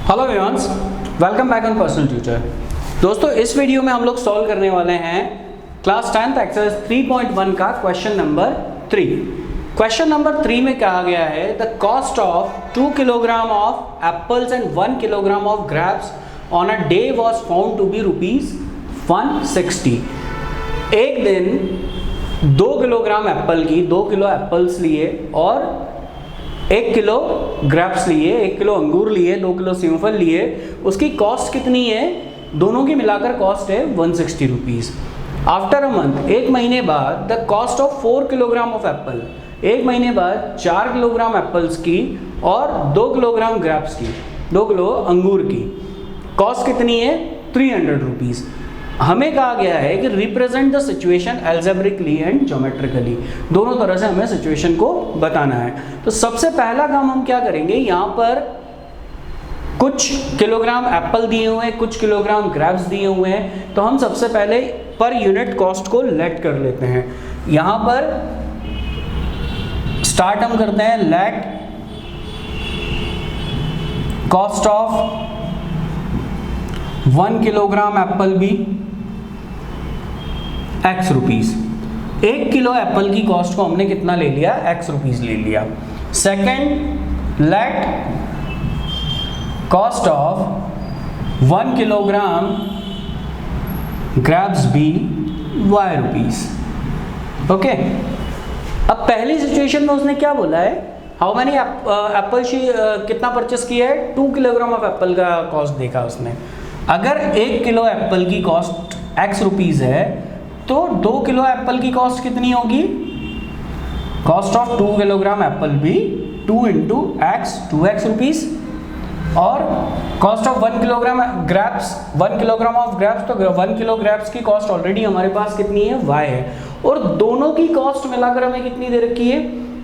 Hello everyone, welcome back on personal tutor. दोस्तों, इस video में हम लोग सॉल्व करने वाले हैं क्लास 10th एक्सरसाइज 3.1 का क्वेश्चन नंबर 3। क्वेश्चन नंबर 3 में कहा गया है the cost of 2 kilogram of apples and 1 kilogram of grapes on a day was found to be ₹160। एक दिन 2 किलोग्राम एप्पल की 2 किलो एप्पल्स लिए और 1 किलो ग्रेप्स लिए, 1 किलो अंगूर लिए, 2 किलो सेवफल लिए। उसकी कॉस्ट कितनी है? दोनों की मिलाकर कॉस्ट है ₹160। आफ्टर अ मंथ, एक महीने बाद, the cost of 4 kilogram of Apple, एक महीने बाद 4 किलोग्राम एप्पल्स की और 2 किलोग्राम ग्रेप्स की, 2 किलो अंगूर की कॉस्ट कितनी है? ₹300। हमें कहा गया है कि represent the situation algebraically and geometrically, दोनों तरह से हमें सिचुएशन को बताना है। तो सबसे पहला काम हम क्या करेंगे, यहाँ पर कुछ किलोग्राम एप्पल दिए हुए हैं, कुछ किलोग्राम ग्रेप्स दिए हुए हैं, तो हम सबसे पहले पर यूनिट कॉस्ट को लेट कर लेते हैं। यहाँ पर स्टार्ट हम करते हैं, let cost of 1 kilogram apple be X rupees. 1 kilo apple की कॉस्ट को हमने कितना ले लिया? X रुपीज ले लिया। Second, let cost of 1 kilogram grapes be Y rupees. Okay, अब पहली सिचुएशन में उसने क्या बोला है? हाउ मैनी एप्पल कितना परचेस किया है? 2 किलोग्राम ऑफ एप्पल का कॉस्ट देखा उसने। अगर 1 किलो एप्पल की कॉस्ट X रुपीज है तो 2 किलो एप्पल की कॉस्ट कितनी होगी? कॉस्ट ऑफ 2 किलोग्राम एप्पल भी 2 इंटू X, 2X रुपीज। और cost of 1 kilogram grapes, 1 kilogram of grapes, तो 1 किलो ग्रेप्स की कॉस्ट ऑलरेडी हमारे पास कितनी है? Y है। और दोनों की कॉस्ट मिलाकर हमें कितनी दे रखी है?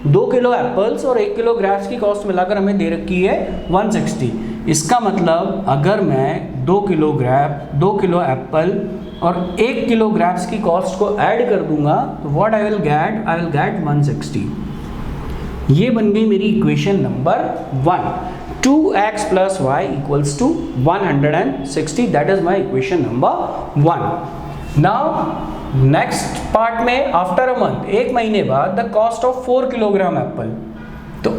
2 किलो एप्पल्स और 1 किलो ग्रेप्स की कॉस्ट मिलाकर हमें दे रखी है 160। इसका मतलब अगर मैं 2 किलो ग्रेप, 2 किलो एप्पल और 1 किलो ग्रेप्स की कॉस्ट को ऐड कर दूंगा तो व्हाट आई विल गेट 160। ये बन गई मेरी equation number 1। 2x plus y equals to 160, that is my equation number 1। Now next part में, आफ्टर अ मंथ, एक महीने बाद, the cost of 4 kilogram Apple. तो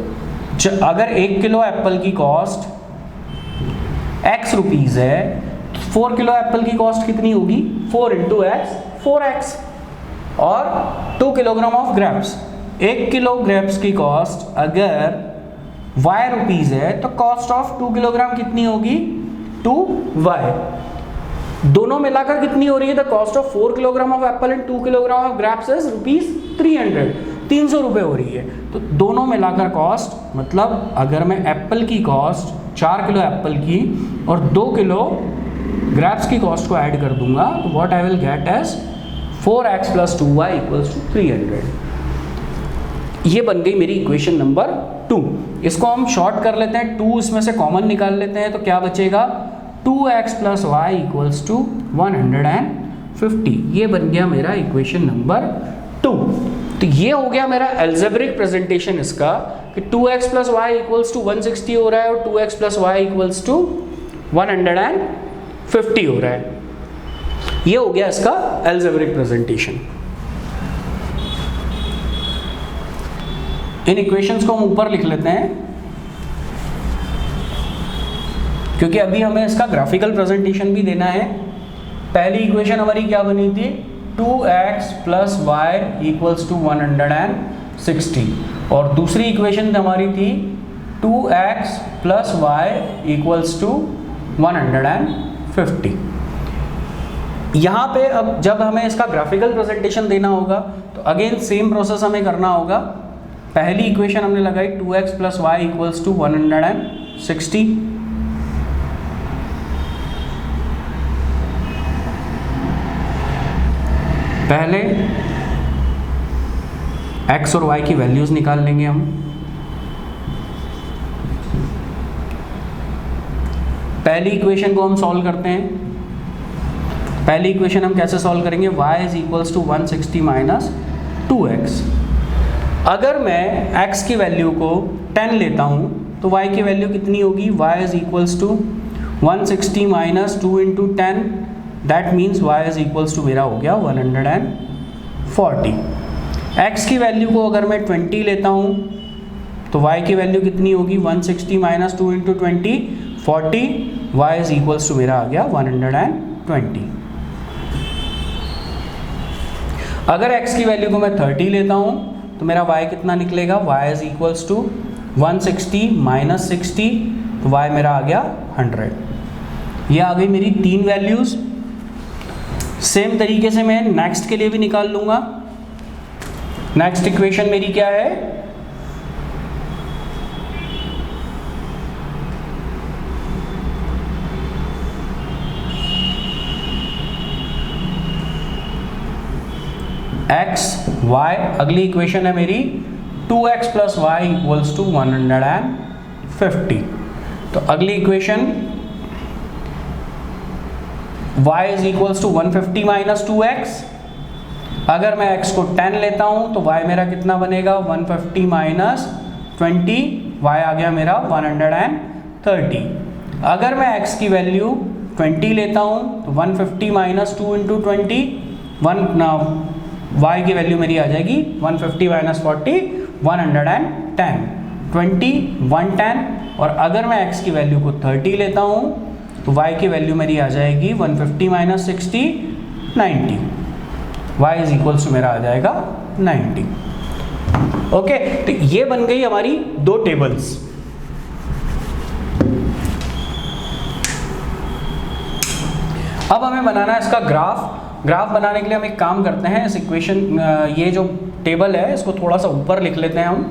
अगर 1 किलो एप्पल की कॉस्ट X रुपीज है, 4 किलो एप्पल की कॉस्ट कितनी होगी? 4 इंटू X, 4X। और 2 kilogram of grapes, 1 kilo grapes की कॉस्ट अगर Y रुपीज है तो कॉस्ट ऑफ 2 किलोग्राम कितनी होगी? 2Y। दोनों मिलाकर कितनी हो रही है? The cost of 4 kilogram of Apple and 2 kilogram of grapes is ₹300, 300 रुपये हो रही है। तो दोनों मिलाकर कॉस्ट, मतलब अगर मैं एप्पल की कॉस्ट 4 किलो एप्पल की और 2 किलो ग्रेप्स की कॉस्ट को ऐड कर दूंगा तो what I will get as 4x plus 2y equals to 300। ये बन गई मेरी इक्वेशन नंबर 2। इसको हम शॉर्ट कर लेते हैं, 2 इसमें से कॉमन निकाल लेते हैं तो क्या बचेगा? 2x plus y equals to 150। ये बन गया मेरा इक्वेशन नंबर 2। तो ये हो गया मेरा एल्जेब्रिक प्रेजेंटेशन इसका कि 2x plus y equals to 160 हो रहा है और 2x plus y equals to 150 हो रहा है। ये हो गया इसका एल्जेब्रिक प्रेजेंटेशन। इन इक्वेशंस को हम ऊपर लिख लेते हैं क्योंकि अभी हमें इसका ग्राफिकल प्रेजेंटेशन भी देना है। पहली इक्वेशन हमारी क्या बनी थी? 2x plus y equals to 160 और दूसरी इक्वेशन हमारी थी 2x plus y equals to 150। यहाँ पे अब जब हमें इसका ग्राफिकल प्रेजेंटेशन देना होगा तो अगेन सेम प्रोसेस हमें करना होगा। पहली इक्वेशन हमने लगाई 2x plus y equals to 160। पहले x और y की वैल्यूज निकाल लेंगे हम। पहली इक्वेशन को हम सॉल्व करते हैं। पहली इक्वेशन हम कैसे सॉल्व करेंगे? y is equals to 160 minus 2x। अगर मैं x की वैल्यू को 10 लेता हूँ तो y की वैल्यू कितनी होगी, y is equals to 160 minus 2 into 10, that means y is equals to मेरा हो गया 140। x की वैल्यू को अगर मैं 20 लेता हूँ तो y की वैल्यू कितनी होगी, 160 minus 2 into 20 40, y is equals to मेरा आ गया 120। अगर x की वैल्यू को मैं 30 लेता हूँ तो मेरा y कितना निकलेगा, y is equals to 160 minus 60, तो y मेरा आ गया 100। ये आ गई मेरी 3 वैल्यूज़। सेम तरीके से मैं नेक्स्ट के लिए भी निकाल लूँगा। नेक्स्ट इक्वेशन मेरी क्या है, x y, अगली इक्वेशन है मेरी 2x plus y equals to 150। तो अगली equation y is equals to 150 minus 2x। अगर मैं x को 10 लेता हूं तो y मेरा कितना बनेगा, 150 माइनस 20, y आ गया मेरा 130। अगर मैं x की वैल्यू 20 लेता हूं तो 150 माइनस 2 इंटू 20, y की वैल्यू मेरी आ जाएगी 150 माइनस 40, 110, 20, 110। और अगर मैं x की वैल्यू को 30 लेता हूँ तो y की वैल्यू मेरी आ जाएगी 150 minus 60, 90, y is equals to मेरा आ जाएगा 90। ओके, तो ये बन गई हमारी 2 टेबल्स। अब हमें बनाना है इसका ग्राफ। ग्राफ बनाने के लिए हम एक काम करते हैं, इस इक्वेशन ये जो टेबल है इसको थोड़ा सा ऊपर लिख लेते हैं हम,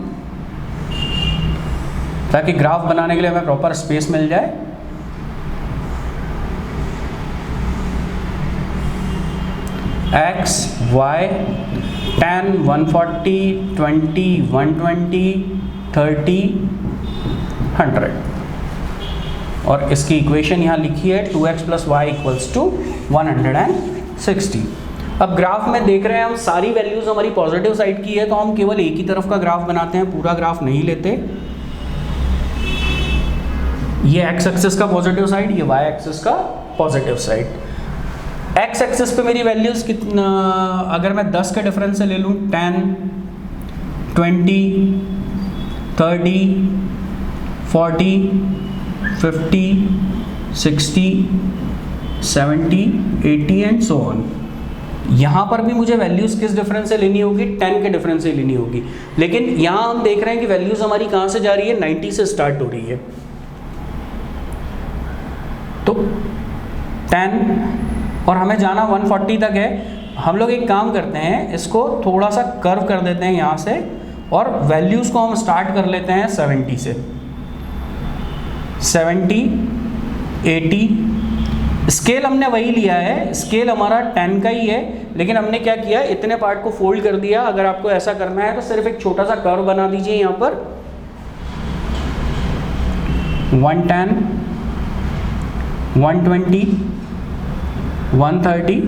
ताकि ग्राफ बनाने के लिए हमें प्रॉपर स्पेस मिल जाए। x y 10 140 20 120 30 100 और इसकी इक्वेशन यहाँ लिखी है 2x plus y equals to 160। अब ग्राफ में देख रहे हैं हम सारी वैल्यूज हमारी पॉजिटिव साइड की है, तो हम केवल एक ही तरफ का ग्राफ बनाते हैं, पूरा ग्राफ नहीं लेते। ये x एक्सिस का पॉजिटिव साइड, ये y एक्सिस का पॉजिटिव साइड। x एक्सिस पे मेरी वैल्यूज कितना, अगर मैं 10 के डिफरेंस से ले लूँ 10 20 30 40 50 60 70 80 एंड सो ऑन। यहाँ पर भी मुझे वैल्यूज़ किस डिफरेंस से लेनी होगी, 10 के डिफरेंस से लेनी होगी। लेकिन यहाँ हम देख रहे हैं कि वैल्यूज़ हमारी कहाँ से जा रही है, 90 से स्टार्ट हो रही है। तो 10 और हमें जाना 140 तक है। हम लोग एक काम करते हैं, इसको थोड़ा सा कर्व कर देते हैं यहाँ से, और वैल्यूज़ को हम स्टार्ट कर लेते हैं 70 से। 70 80, स्केल हमने वही लिया है, स्केल हमारा 10 का ही है, लेकिन हमने क्या किया, इतने पार्ट को फोल्ड कर दिया। अगर आपको ऐसा करना है तो सिर्फ एक छोटा सा कर्व बना दीजिए यहाँ पर। 110 120 130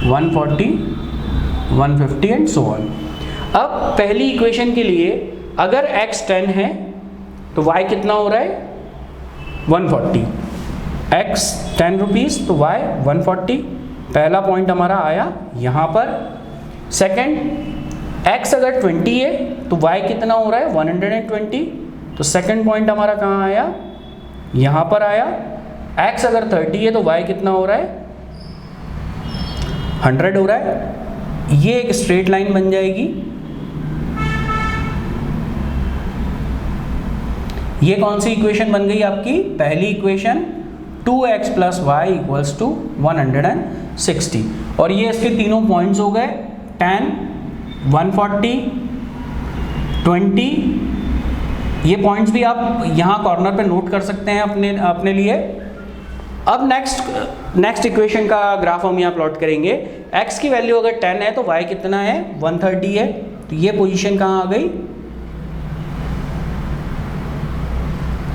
140 150 एंड सो ऑन। अब पहली इक्वेशन के लिए अगर x 10 है तो y कितना हो रहा है, 140। x 10 रुपीज़ तो y 140। पहला पॉइंट हमारा आया यहाँ पर। सेकंड, x अगर 20 है तो y कितना हो रहा है, 120। तो सेकंड पॉइंट हमारा कहाँ आया, यहाँ पर आया। x अगर 30 है तो y कितना हो रहा है, 100 हो रहा है। ये एक स्ट्रेट लाइन बन जाएगी। ये कौन सी इक्वेशन बन गई आपकी, पहली equation 2x plus y equals to 160। और ये इसके तीनों पॉइंट्स हो गए, 10 140 20। ये पॉइंट्स भी आप यहाँ कॉर्नर पे नोट कर सकते हैं अपने लिए। अब नेक्स्ट इक्वेशन का ग्राफ हम यहाँ प्लॉट करेंगे। x की वैल्यू अगर 10 है तो y कितना है, 130 है। तो ये पोजीशन कहाँ आ गई,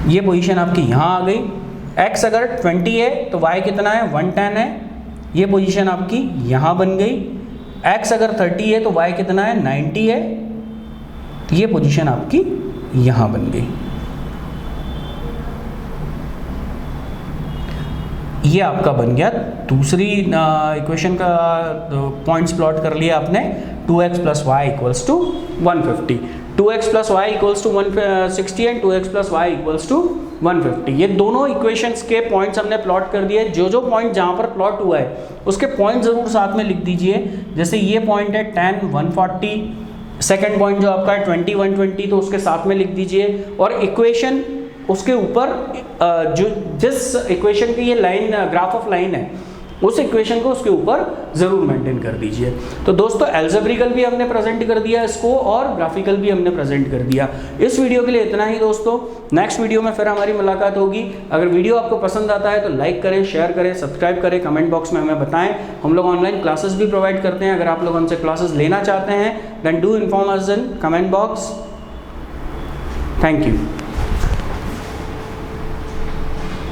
ये पोजीशन आपकी यहाँ आ गई। x अगर 20 है तो y कितना है, 110 है। ये पोजीशन आपकी यहाँ बन गई। x अगर 30 है तो y कितना है, 90 है। ये पोजीशन आपकी यहाँ बन गई। ये आपका बन गया दूसरी इक्वेशन का पॉइंट्स प्लॉट कर लिया आपने 2x plus y equals to 150, 2x plus y equals to 160 and 2x plus y equals to 150। ये दोनों इक्वेशंस के पॉइंट्स हमने प्लॉट कर दिए। जो पॉइंट जहाँ पर प्लॉट हुआ है उसके पॉइंट ज़रूर साथ में लिख दीजिए। जैसे ये पॉइंट है 10 140, सेकेंड पॉइंट जो आपका है 20 120, तो उसके साथ में लिख दीजिए। और इक्वेशन उसके ऊपर जो जिस इक्वेशन की ये लाइन ग्राफ ऑफ लाइन है उस इक्वेशन को उसके ऊपर ज़रूर मेंटेन कर दीजिए। तो दोस्तों एल्जेब्रिकल भी हमने प्रेजेंट कर दिया इसको और ग्राफिकल भी हमने प्रेजेंट कर दिया। इस वीडियो के लिए इतना ही दोस्तों, नेक्स्ट वीडियो में फिर हमारी मुलाकात होगी। अगर वीडियो आपको पसंद आता है तो लाइक करें, शेयर करें, सब्सक्राइब करें, कमेंट बॉक्स में हमें बताएं। हम लोग ऑनलाइन क्लासेस भी प्रोवाइड करते हैं। अगर आप लोग हमसे क्लासेस लेना चाहते हैं then do inform us in comment box. Thank you.